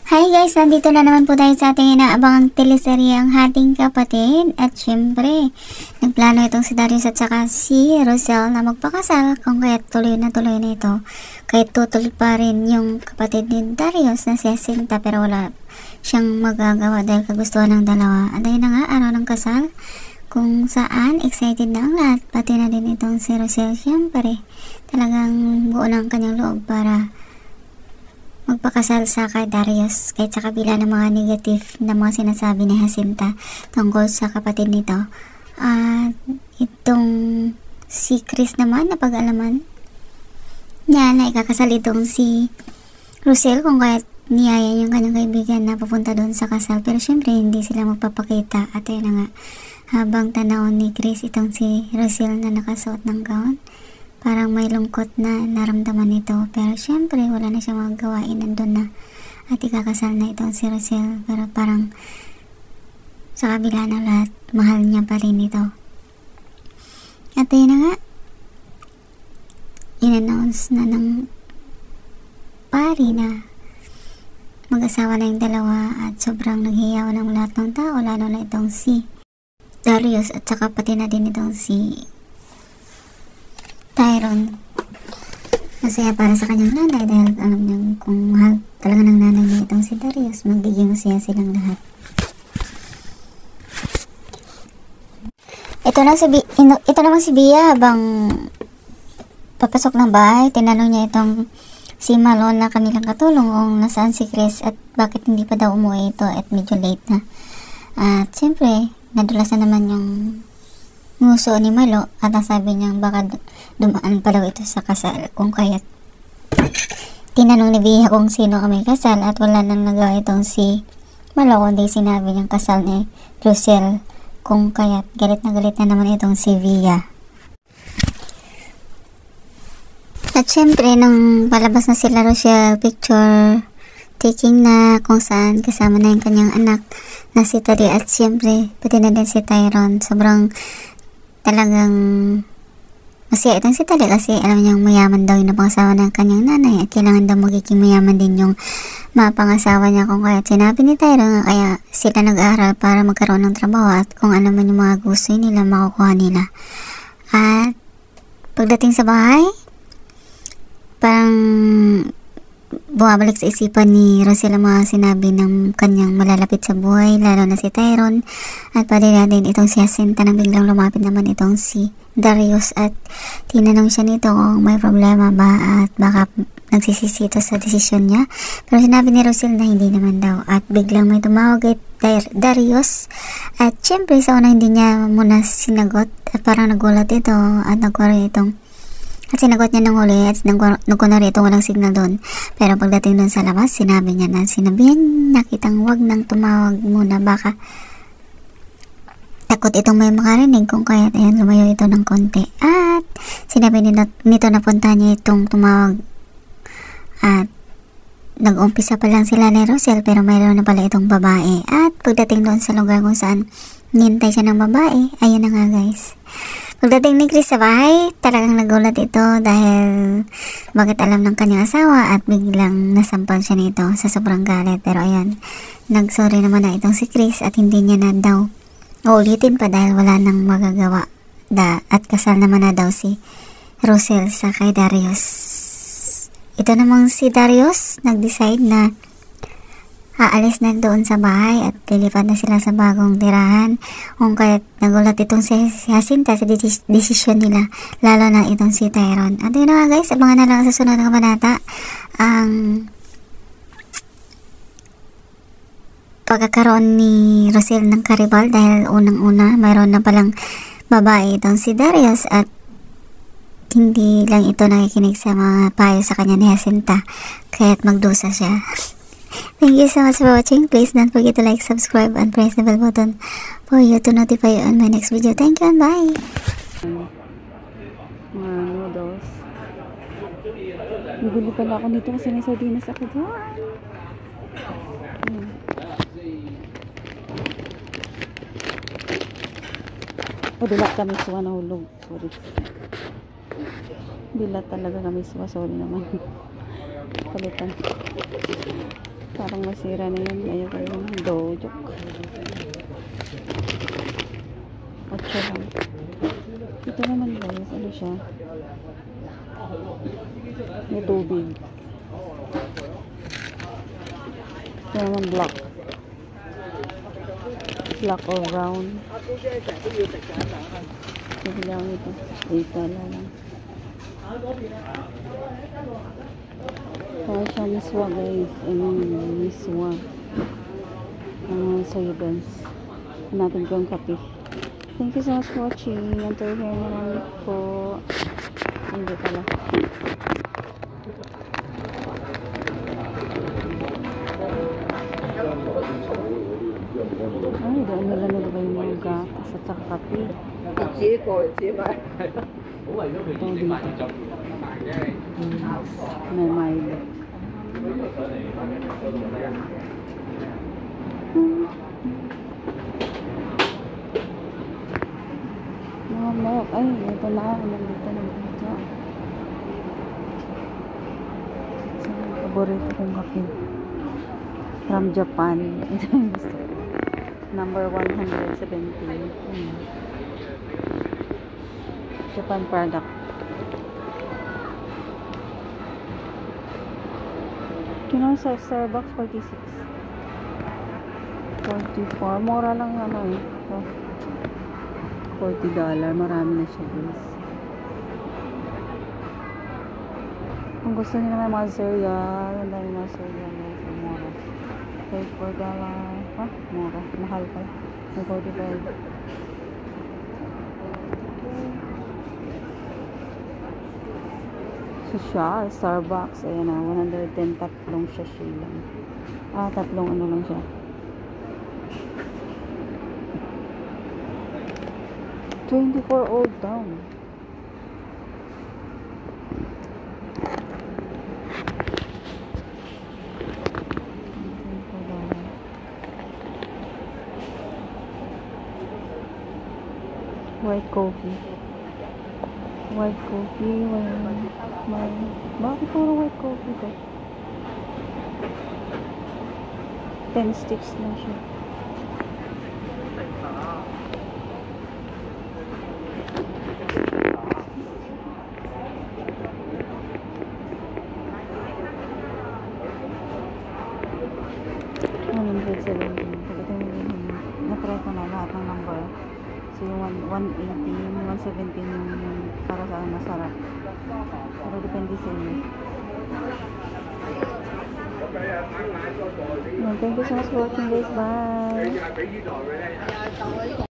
Hi guys, nandito na naman po tayo sa ating inaabangang teleserye Ang Hating Kapatid. At syempre, nagplano itong si Darius at saka si Rosel na magpakasal, kung kaya tuloy na ito. Kahit tutol pa rin yung kapatid ni Darius na si Jacinta, pero wala siyang magagawa dahil kagustuhan ng dalawa. At ayun na nga, araw ng kasal, kung saan excited na ang lahat, pati na din itong si Rosel. Syempre, talagang buo ng kanyang loob para magpakasal sa kay Darius, kahit sa kabila ng mga negative na mga sinasabi ni Jacinta tungkol sa kapatid nito. At itong si Chris naman, napag-alaman niya na ikakasal itong si Rosel, kung kaya niyaya yung kanyang kaibigan na pupunta doon sa kasal, pero syempre hindi sila magpapakita. At ayun na nga, habang tanaw ni Chris itong si Rosel na nakasuot ng gown, parang may lungkot na naramdaman nito, pero syempre wala na siyang magagawain, nandun na at ikakasal na itong si Rosel, pero parang sa kabila ng lahat, mahal niya pa rin ito. At yun na nga, in-announce na ng pari na mag-asawa na yung dalawa, at sobrang naghiyaw ng lahat ng tao, lalo na itong si Darius at saka pati na din itong si Tyron. Masaya para sa kanyang nanay dahil alam niya kung mahal talaga ng nanay niya itong si Darius, magiging masaya silang lahat. Ito naman si Bia, habang papasok ng bahay, tinanong niya itong si Malon na kanilang katulong kung nasaan si Chris at bakit hindi pa daw umuwi ito at medyo late na. At siyempre, nadulasan naman yung nguso ni Malo at sabi niya baka dumaan pa daw ito sa kasal, kung kaya tinanong ni Bia kung sino kami kasal, at wala nang nagawa itong si Malo kundi sinabi niyang kasal ni Rosel, kung kaya galit na naman itong si Bia. At syempre nung palabas na sila Rosel, picture taking na kung saan kasama na yung kanyang anak na si Tari, at syempre pati na din si Tyron. Sobrang talagang masaya itong si Tali kasi alam niyang mayaman daw yung napangasawa ng kanyang nanay, at kailangan daw magiging mayaman din yung mapangasawa niya, kung kaya sinabi ni Tyron kaya sila nag-aaral para magkaroon ng trabaho, at kung ano man yung mga gusto nila makukuha nila. At pagdating sa bahay, parang bumabalik sa isipan ni Rosel ang mga sinabi ng kanyang malalapit sa buhay, lalo na si Tyron, at pwede natin itong si Jacinta nang biglang lumapit naman itong si Darius at tinanong siya nito kung may problema ba at baka nagsisisi ito sa desisyon niya, pero sinabi ni Rosel na hindi naman daw, at biglang may tumawag kay Darius, at syempre sa una hindi niya muna sinagot at parang nagulat ito at nagwari itong at sinagot niya ng huli at nagkunwari itong walang signal doon. Pero pagdating doon sa labas, sinabi niya na sinabihan na kitang wag nang tumawag muna, baka takot itong may makarinig, kung kaya ayan lumayo ito ng konti. At sinabi nito na punta niya itong tumawag, at nag-umpisa pa lang sila ni Rosel pero mayroon na pala itong babae. At pagdating doon sa lugar kung saan nihintay siya ng babae, ayun na nga guys. Pagdating ni Chris sa bahay, talagang nagulat ito dahil bakit alam ng kanyang asawa, at biglang nasampal siya nito sa sobrang galit. Pero ayan, nagsorry naman na itong si Chris at hindi niya na daw uulitin pa dahil wala nang magagawa at kasal naman na daw si Rosel sa kay Darius. Ito namang si Darius nag-decide na aalis na doon sa bahay at lilipat na sila sa bagong tirahan, kung kaya nagulat itong si Jacinta sa desisyon nila, lalo na itong si Tyron. At yun na nga guys, abangan na lang sa sunod ng kabanata ang pagkakaroon ni Rosel ng karibal, dahil unang-una mayroon na palang babae itong si Darius, at hindi lang ito nakikinig sa mga payo sa kanya ni Jacinta, kaya't magdusa siya. Thank you so much for watching. Please don't forget to like, subscribe, and press the bell button for you to notify you on my next video. Thank you and bye! Mga noodles. Bibili pala ako nito kasi may sardinas ako doon. Dila kami suwa na hulog. Sorry. Dila talaga kami suwa. Sorry naman. Palitan. Parang masira na yun. Ayoko yung dojok. 8 lang. Ito naman guys, ano siya? May tubig. Ito naman black. Black or brown. Sige lang ito. 8 lang. Kaya siya miswa guys. Miswa. Soya beans. Natin ko yung kape. Thank you so much for watching. Until here na lang po. Hindi pala. Ay, doon nila nilagay yung mga gatas at saka kape. Ito dito. May Milo. Mga milk. Ay, ito na. Nandito na dito. So, paborito kong kape. From Japan. Ito yung gusto. Number 170. Japan product. Kino sa Starbucks 46. 44. Mura lang ano eh. So, $40. Marami na siya guys. Kung gusto niyo naman mga cereal, ang dami mga cereal guys. Mura. $34. Ha? Mura. Mahal pa. May 45. So siya, Starbucks, ayan na, 110, tatlong sachet lang. Tatlong ano lang siya. $24 old down. White coffee. White coffee, bakit puro white coffee to? 10 sticks na siya. Na-try ko na lahat ng number. So yung 118, 117 yung para sa masarap. Pero depende sa inyo. Thank you so much for watching guys. Bye!